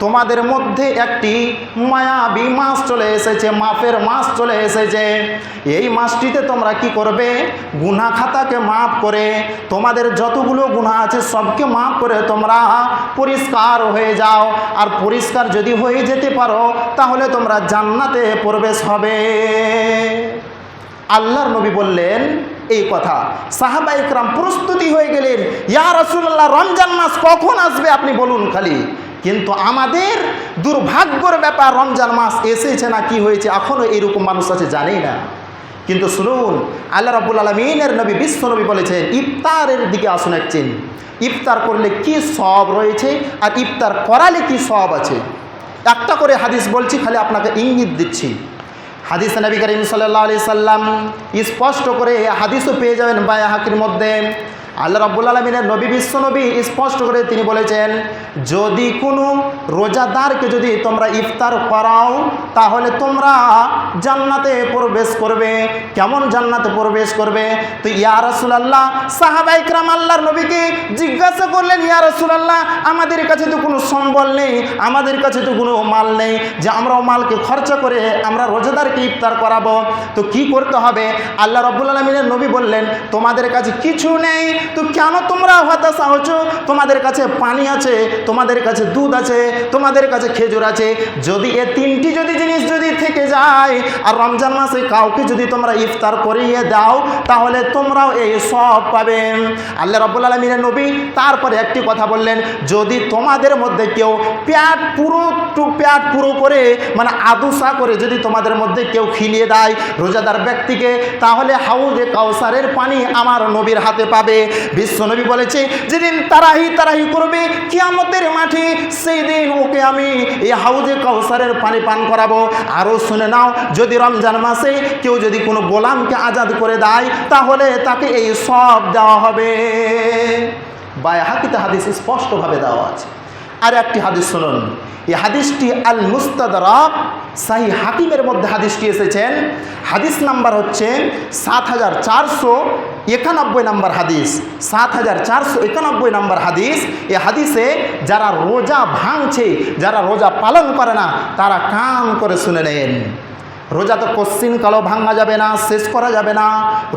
তোমাদের মধ্যে একটি মায়াবী মাস চলে এসেছে, মাফের মাস চলে এসেছে। এই মাসটিতে তোমরা কি করবে? গুনাহ খাতাকে মাফ করে তোমাদের যতগুলো গুনাহ আছে সবকে মাফ করে তোমরা পরিষ্কার হয়ে যাও। আর পরিষ্কার যদি হয়ে যেতে পারো তাহলে তোমরা জান্নাতে প্রবেশ হবে। আল্লাহর নবী বললেন এই কথা। সাহাবা ইকরাম প্রস্তুতি হয়ে গেলেন, ইয়া রাসূলুল্লাহ রমজান মাস কখন আসবে আপনি বলুন খালি। কিন্তু আমাদের দুর্ভাগ্যের ব্যাপার, রমজান মাস এসেছে না কি হয়েছে এখনও এরকম মানুষ আছে জানেই না। কিন্তু শুনুন, আল্লাহ রাব্বুল আলামিনের নবী বিশ্ব নবী বলেছেন ইফতারের দিকে আসুন একদিন। ইফতার করলে কি সওয়াব রয়েছে আর ইফতার করালে কি সওয়াব আছে। একটা করে হাদিস বলছি, খালি আপনাকে ইঙ্গিত দিচ্ছি। হাদিস নবী করিম সাল্লাল্লাহু আলাইহি সাল্লাম স্পষ্ট করে হাদিসও পেয়ে যাবেন বায়াহাকির মধ্যে। আল্লাহ রাব্বুল আলামিনের নবী বিশ্ব নবী স্পষ্ট করে তিনি বলেছেন, যদি কোনো রোজাদারকে যদি তোমরা ইফতার করাও তাহলে তোমরা জান্নাতে প্রবেশ করবে। কেমন জান্নাতে প্রবেশ করবে? তো ইয়া রাসূলুল্লাহ, সাহাবায়ে কেরাম আল্লাহর নবীকে জিজ্ঞাসা করলেন, ইয়া রাসূলুল্লাহ আমাদের কাছে তো কোনো সম্বল নেই, আমাদের কাছে তো কোনো মাল নেই যে আমরাও মালকে খরচা করে আমরা রোজাদারকে ইফতার করাবো, তো কি করতে হবে? আল্লাহ রাব্বুল আলামিনের নবী বললেন, তোমাদের কাছে কিছু নেই তো কেন তোমরা হতাশা হচ্ছো? তোমাদের কাছে পানি আছে, তোমাদের কাছে দুধ আছে, তোমাদের কাছে খেজুর আছে। যদি এ তিনটি যদি জিনিস যদি থেকে যায় আর রমজান মাসে কাউকে যদি তোমরা ইফতার করিয়ে দাও তাহলে তোমরাও এই সব পাবে। আল্লাহ রাব্বুল আলামিনের নবী তারপরে একটি কথা বললেন, যদি তোমাদের মধ্যে কেউ পেট পুরো করে মানে আদুসা করে যদি তোমাদের মধ্যে কেউ খিলিয়ে দেয় রোজাদার ব্যক্তিকে, তাহলে হাউজে কাউসারের পানি আমার নবীর হাতে পাবে। বিশ্বনবী বলেছে, যেদিন তারাহি করবে কিয়ামতের মাঠে, সেই দিন ওকে আমি এই হাউজে কাউসারের পানি পান করাবো। আরও শুনে নাও, যদি রমজান মাসে কেউ যদি কোনো গোলামকে আজাদ করে দেয় তাহলে তাকে এই সব দেওয়া হবে। বায়াহাকিতে হাদিস স্পষ্টভাবে দেওয়া আছে। আর একটি হাদিস শুনুন, এই হাদিসটি আল মুস্তাদরাক সহিহ হাকিমের মধ্যে হাদিসটি এসেছেন। হাদিস নাম্বার হচ্ছে 7491 নম্বর হাদিস, 7491 নম্বর হাদিস। এই হাদিসে যারা রোজা ভাঙছে, যারা রোজা পালন করে না, তারা কান করে শুনে নেন। রোজা তো কোশ্চিন কালো ভাঙা যাবে না, শেষ করা যাবে না,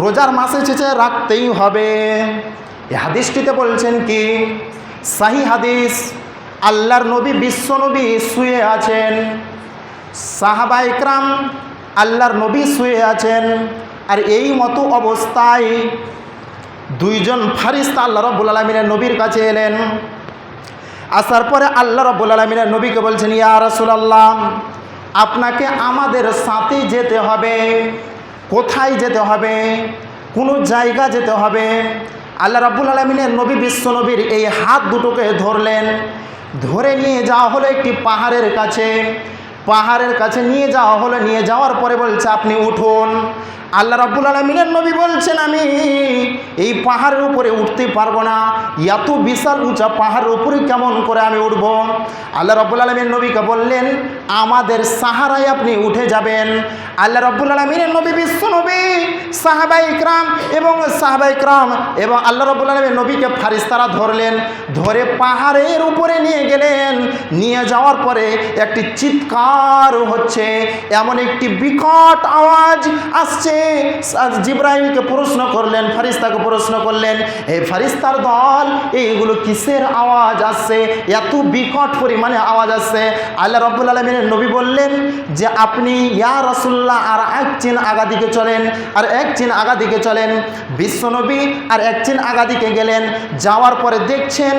রোজার মাসে শেষে রাখতেই হবে। এই হাদিসটিতে বলছেন কি, সহিহ হাদিস, আল্লাহর নবী বিশ্ব নবী শুয়ে আছেন, সাহাবা ইকরাম আল্লাহর নবী শুয়ে আছেন, আর এই মতো অবস্থায় দুইজন ফারিস্তা আল্লাহ রাব্বুল আলামিনের নবীর কাছে এলেন। আসার পরে আল্লাহ রাব্বুল আলামিনের নবীকে বলছেন, ইয়া রাসূলুল্লাহ আপনাকে আমাদের সাথে যেতে হবে। কোথায় যেতে হবে? কোনো জায়গা যেতে হবে। আল্লাহ রাব্বুল আলামিনের নবী বিশ্ব নবীর এই হাত দুটোকে ধরলেন, ধরে নিয়ে যাওয়া হলো একটি পাহাড়ের কাছে। পাহাড়ের কাছে নিয়ে যাওয়া হলো, নিয়ে যাওয়ার পরে বলছে আপনি উঠুন। আল্লাহ রাব্বুল আলামিনের নবী বলছেন, আমি এই পাহাড়ের উপরে উঠতে পারবো না, এত বিশাল উঁচা পাহাড়ের উপরে কেমন করে আমি উঠব? আল্লাহ রাব্বুল আলামিনের নবীকে বললেন, আমাদের সাহারায় আপনি উঠে যাবেন। আল্লাহ রাব্বুল আলামিনের নবী বিশ্ব নবী সাহাবা ইকরাম এবং আল্লাহ রাব্বুল আলামিনের নবীকে ফারিস্তারা ধরলেন, ধরে পাহাড়ের উপরে নিয়ে গেলেন। নিয়ে যাওয়ার পরে একটি চিৎকার হচ্ছে, এমন একটি বিকট আওয়াজ আসছে। জিবরাইলকে প্রশ্ন করলেন, ফারিস্তাকে প্রশ্ন করলেন, এই ফারিস্তার দল এইগুলো কিসের আওয়াজ আসছে, এত বিকট পরিমাণে আওয়াজ আসছে? আল্লাহ রাব্বুল আলামিনের নবী বললেন যে আপনি ইয়া রাসূলুল্লাহ আর এক চিন আগা দিকে চলেন, আর এক চিন আগা দিকে চলেন। বিশ্বনবী আর এক চিন আগা দিকে গেলেন। যাওয়ার পরে দেখছেন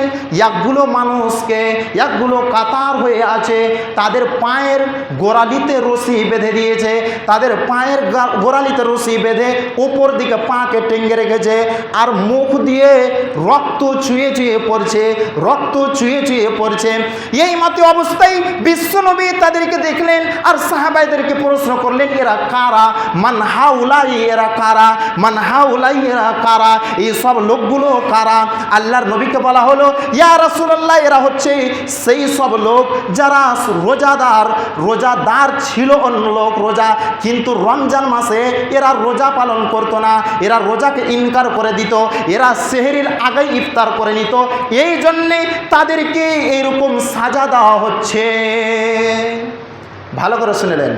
একগুলো মানুষকে, একগুলো কাতার হয়ে আছে, তাদের পায়ের গোড়ালিতে রশি বেঁধে দিয়েছে, তাদের পায়ের গোড়ালিতে রশি বেঁধে উপর দিকে পাকে টেঙ্গে রেখেছে, আর মুখ দিয়ে রক্ত চুয়ে চুয়ে পড়ছে, রক্ত চুয়ে চুয়ে পড়ছে। এই মতো অবস্থায় বিশ্বনবী তাদেরকে দেখলেন আর সাহাবাইদেরকে প্রশ্ন করলেন, এরা কারা? মান হাউলাই, এরা কারা? মান হাউলাই, এরা কারা? এই সব লোকগুলো কারা? আল্লাহর নবীকে বলা হলো, ইয়া রাসূলুল্লাহ এরা হচ্ছে সেই সব লোক যারা রোজাদার ছিল অন্য লোক রোজা, কিন্তু রমজান মাসে এরা রোজা পালন করতো না, এরা রোজাকে ইনকার করে দিত, এরা সেহরির আগেই ইফতার করে নিত, এই জন্যে তাদেরকে এইরকম সাজা দেওয়া হচ্ছে। ভালো করে শুনলেন,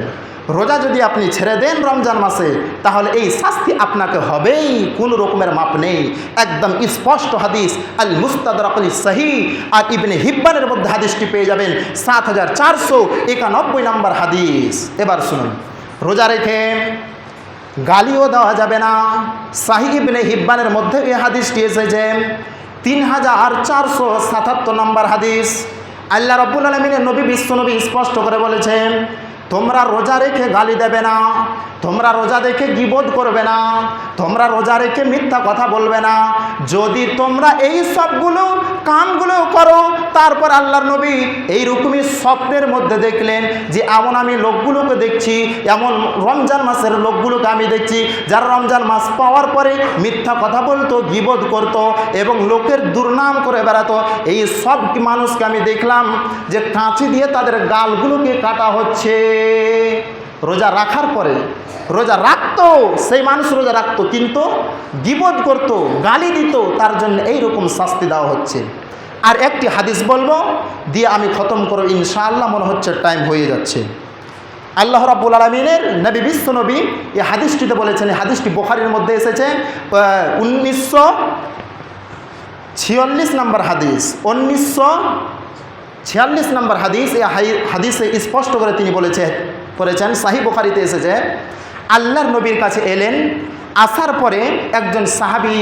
রোজা যদি আপনি ছেড়ে দেন রমজান মাসে, তাহলে এই শাস্তি আপনাকে হবেই, কোনো রকমের মাপ নেই। একদম স্পষ্ট হাদিস, আল মুস্তাদরাকুল সহিহ আর ইবনে হিব্বানের মধ্যে হাদিসটি পেয়ে যাবেন, 7491 নম্বর হাদিস। এবার শুনুন, রোজা রেখে গালিও দেওয়া যাবে না। সহিহ ইবনে হিব্বানের মধ্যে এই হাদিসটি এসেছে, 3477 নম্বর হাদিস। আল্লাহ রাব্বুল আলামিনের নবী বিশ্বনবী স্পষ্ট করে বলেছেন, তোমরা রোজা রেখে গালি দেবে না, তোমরা রোজা রেখে গীবত করবে না, তোমরা রোজা রেখে মিথ্যা কথা বলবে না। যদি তোমরা এই সবগুলো কামগুলো করো, তারপর আল্লাহর নবী এইরকমই স্বপ্নের মধ্যে দেখলেন যে এমন আমি লোকগুলোকে দেখছি, এমন রমজান মাসের লোকগুলোকে আমি দেখছি যারা রমজান মাস পাওয়ার পরে মিথ্যা কথা বলতো, গীবত করত এবং লোকের দুর্নাম করে বেড়াতো। এই সব মানুষকে আমি দেখলাম যে কাঁচি দিয়ে তাদের গালগুলোকে কাটা হচ্ছে। রোজা রাখার পরে রোজা রাখতো, সেই মানুষ রোজা রাখতো কিন্তু গীবত করত, গালি দিত, তার জন্য এইরকম শাস্তি দেওয়া হচ্ছে। আর একটি হাদিস বলবো, দিয়ে আমি খতম করব ইনশাআল্লাহ, মনে হচ্ছে টাইম হয়ে যাচ্ছে। আল্লাহ রাব্বুল আলামিনের নবী বিশ্বনবী এই হাদিসটিতে বলেছেন, এই হাদিসটি বুখারীর মধ্যে এসেছে, 1946 নম্বর হাদিস, 1946 নম্বর হাদিস। এই হাদিসে স্পষ্ট করে তিনি বলেছেন, সহিহ বুখারীতে এসেছে, আল্লাহর নবীর কাছে এলেন, আসার পরে একজন সাহাবী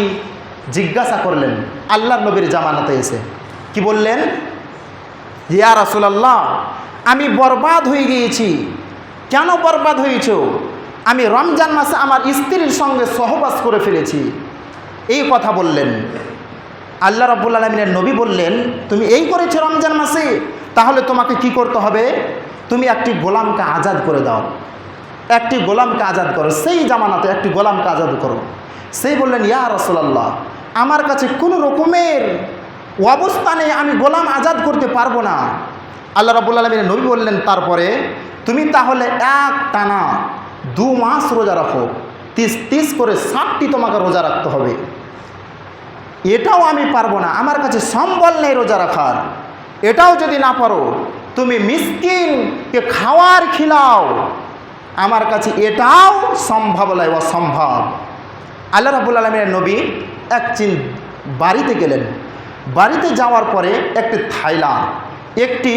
জিজ্ঞাসা করলেন আল্লাহর নবীর জামানাতে এসে, কি বললেন, ইয়া রাসূলুল্লাহ, আমি বরবাদ হয়ে গিয়েছি। কেন বরবাদ হয়েছ? আমি রমজান মাসে আমার স্ত্রীর সঙ্গে সহবাস করে ফেলেছি। এই কথা বললেন। আল্লাহ রাব্বুল আলামিনের নবী বললেন, তুমি এই করেছো রমজান মাসে, তাহলে তোমাকে কি করতে হবে? তুমি একটি গোলামকে আজাদ করে দাও, একটি গোলামকে আজাদ করো। সেই জামানাতে একটি গোলামকে আজাদ করো। সেই বললেন, ইয়া রাসূলুল্লাহ, আমার কাছে কোনো রকমের অবস্থা নেই, আমি গোলাম আজাদ করতে পারবো না। আল্লাহ রাব্বুল আলামিনের নবী বললেন, তারপরে তুমি তাহলে এক টানা 2 মাস রোজা রাখো, 30 করে 60টি তোমাকে রোজা রাখতে হবে। এটাও আমি পারবো না, আমার কাছে সম্বল নেই রোজা রাখার। এটাও যদি না পারো, তুমি মিসকিনকে খাওয়ার খিলাও, আমার কাছে এটাও সম্ভব নয়, অসম্ভব। আল্লাহ রাব্বুল আলামিনের নবী বাড়িতে গেলেন। বাড়িতে যাওয়ার পরে একটি থাইলা, একটি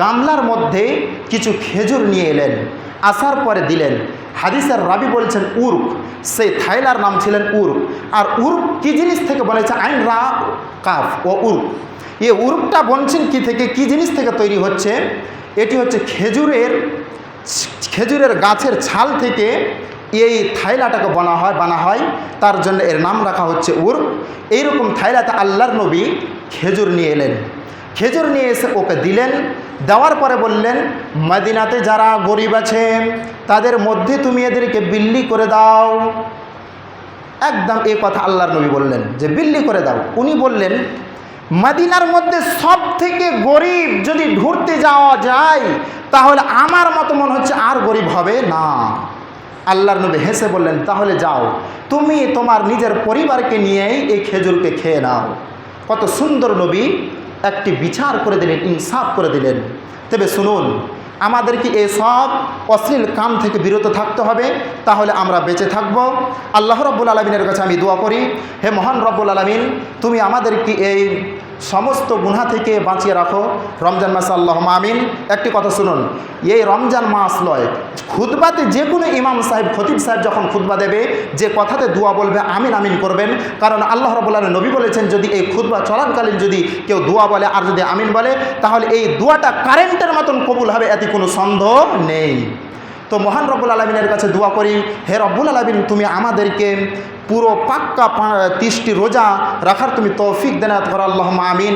গামলার মধ্যে কিছু খেজুর নিয়ে এলেন, আসার পরে দিলেন। হাদিসের রাবি বলছেন উর্ক, সেই থাইলার নাম ছিলেন উর্ক। আর উর্ক কি জিনিস থেকে বলেছে? আইন রা কাফ ও উর্ক। এই উর্কটা বলছেন কি থেকে, কি জিনিস থেকে তৈরি হচ্ছে? এটি হচ্ছে খেজুরের গাছের ছাল থেকে এই থাইলাটাকে বানা হয়, তার জন্য এর নাম রাখা হচ্ছে উর্ক। এইরকম থাইলাতে আল্লাহর নবী খেজুর নিয়ে এলেন। খেজুর নিয়ে এসে ওকে দিলেন। দেওয়ার পরে বললেন, মদিনাতে যারা গরিব আছে তাদের মধ্যে তুমি এদেরকে বিল্লি করে দাও। একদম এই কথা আল্লাহর নবী বললেন যে বিল্লি করে দাও। উনি বললেন, মদিনার মধ্যে সব থেকে গরিব যদি ঢুরতে যাওয়া যায়, তাহলে আমার মতো মনে হচ্ছে আর গরিব হবে না। আল্লাহর নবী হেসে বললেন, তাহলে যাও, তুমি তোমার নিজের পরিবারকে নিয়েই এই খেজুরকে খেয়ে নাও। কত সুন্দর নবী একটি বিচার করে দিলেন, ইনসাফ করে দিলেন। তবে শুনুন, আমাদেরকে এসব অশ্লীল কাম থেকে বিরত থাকতে হবে, তাহলে আমরা বেঁচে থাকব। আল্লাহ রাব্বুল আলামিনের কাছে আমি দোয়া করি, হে মহান রব্বুল আলামিন, তুমি আমাদেরকে এই সমস্ত গুনাহ থেকে বাঁচিয়ে রাখো রমজান মাস, আল্লাহুম্মা আমিন। একটি কথা শুনুন, এই রমজান মাস লয়, খুতবাতে যে কোনো ইমাম সাহেব, খতিব সাহেব যখন খুতবা দেবে, যে কথাতে দোয়া বলবে আমিন আমিন করবেন। কারণ আল্লাহ রাব্বুল আলামিন নবী বলেছেন, যদি এই খুতবা চলাকালীন যদি কেউ দোয়া বলে আর যদি আমিন বলে, তাহলে এই দোয়াটা কারেন্টের মতন কবুল হবে, এতে কোনো সন্দেহ নেই। তো মহান রব্বুল আলামিনের কাছে দোয়া করি, হে রব্বুল আলামিন, তুমি আমাদেরকে পুরো পাক্কা 30টি রোজা রাখার তুমি তৌফিক দেন করো, আল্লাহুম্মা আমিন।